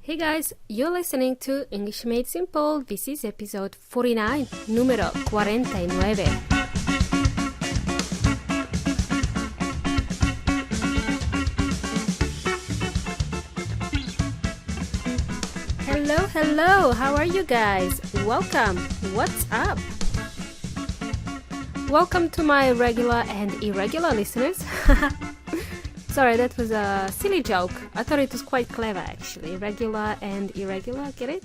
Hey guys, you're listening to English Made Simple. This is episode 49, número 49. Hello, how are you guys? Welcome, what's up? Welcome to my regular and irregular listeners. Sorry, that was a silly joke. I thought it was quite clever actually. Regular and irregular, get it?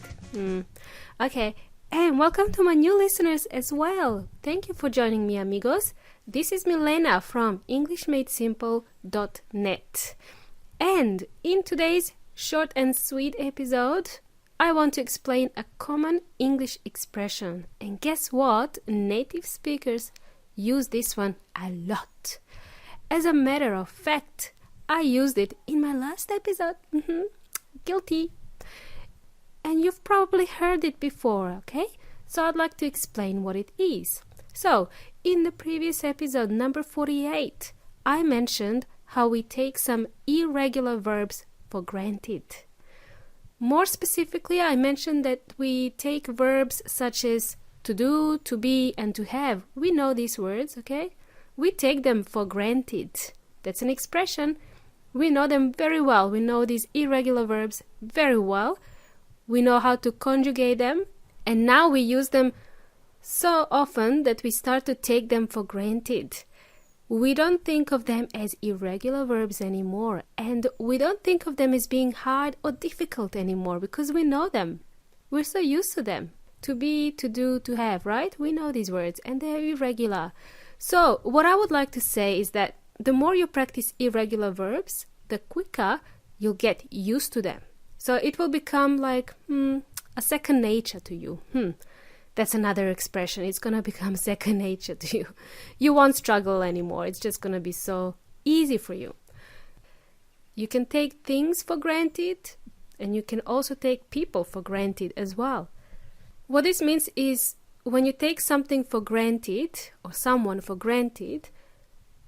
Okay, and welcome to my new listeners as well. Thank you for joining me, amigos. This is Milena from EnglishMadeSimple.net. And in today's short and sweet episode, I want to explain a common English expression. And guess what? Native speakers use this one a lot. As a matter of fact, I used it in my last episode. Guilty. And you've probably heard it before, okay? So I'd like to explain what it is. So, in the previous episode, number 48, I mentioned how we take some irregular verbs for granted. More specifically, I mentioned that we take verbs such as to do, to be, and to have. We know these words, okay? We take them for granted. That's an expression. We know them very well. We know these irregular verbs very well. We know how to conjugate them. And now we use them so often that we start to take them for granted. We don't think of them as irregular verbs anymore. And we don't think of them as being hard or difficult anymore because we know them. We're so used to them. To be, to do, to have, right? We know these words and they're irregular. So what I would like to say is that the more you practice irregular verbs, the quicker you'll get used to them. So it will become like a second nature to you. That's another expression. It's going to become second nature to you. You won't struggle anymore. It's just going to be so easy for you. You can take things for granted and you can also take people for granted as well. What this means is when you take something for granted or someone for granted,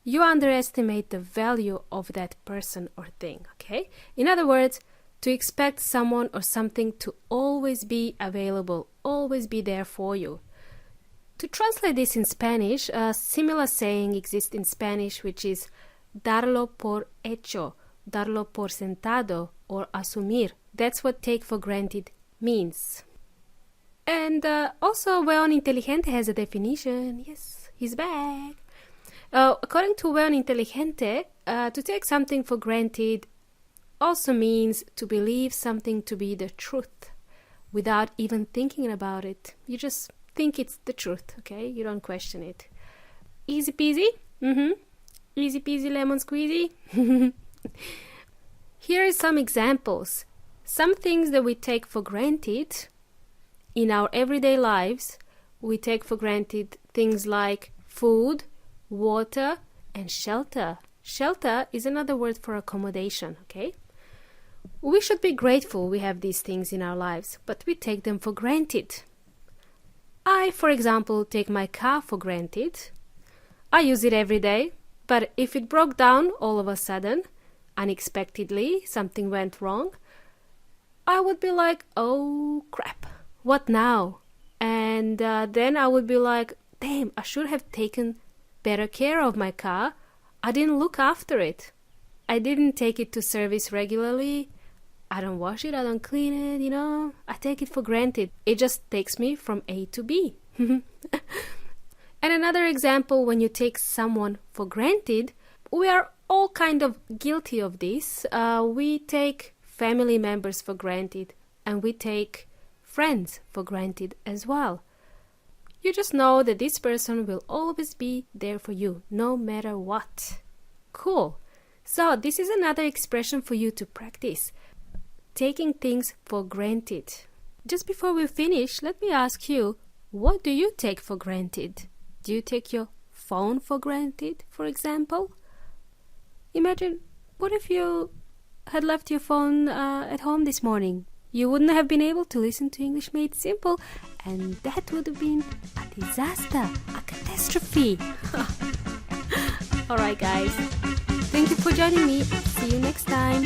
you underestimate the value of that person or thing, okay? In other words, to expect someone or something to always be available, always be there for you. To translate this in Spanish, a similar saying exists in Spanish, which is darlo por hecho, darlo por sentado, or asumir. That's what take for granted means. And also, weón inteligente has a definition. Yes, he's back. According to weón inteligente, to take something for granted also means to believe something to be the truth without even thinking about it. You just think it's the truth, okay? You don't question it. Easy peasy? Easy peasy lemon squeezy? Here are some examples. Some things that we take for granted in our everyday lives, we take for granted things like food, water, and shelter. Shelter is another word for accommodation, okay? We should be grateful we have these things in our lives, but we take them for granted. I, for example, take my car for granted. I use it every day, but if it broke down all of a sudden, unexpectedly, something went wrong, I would be like, oh crap, what now? And then I would be like, damn, I should have taken better care of my car. I didn't look after it. I didn't take it to service regularly. I don't wash it, I don't clean it, I take it for granted. It just takes me from A to B. And another example, when you take someone for granted, we are all kind of guilty of this. We take family members for granted and we take friends for granted as well. You just know that this person will always be there for you, no matter what. Cool. So this is another expression for you to practice. Taking things for granted. Just before we finish, let me ask you, what do you take for granted? Do you take your phone for granted, for example? Imagine, what if you had left your phone at home this morning? You wouldn't have been able to listen to English Made Simple, and that would have been a disaster, a catastrophe. Alright guys, thank you for joining me. See you next time.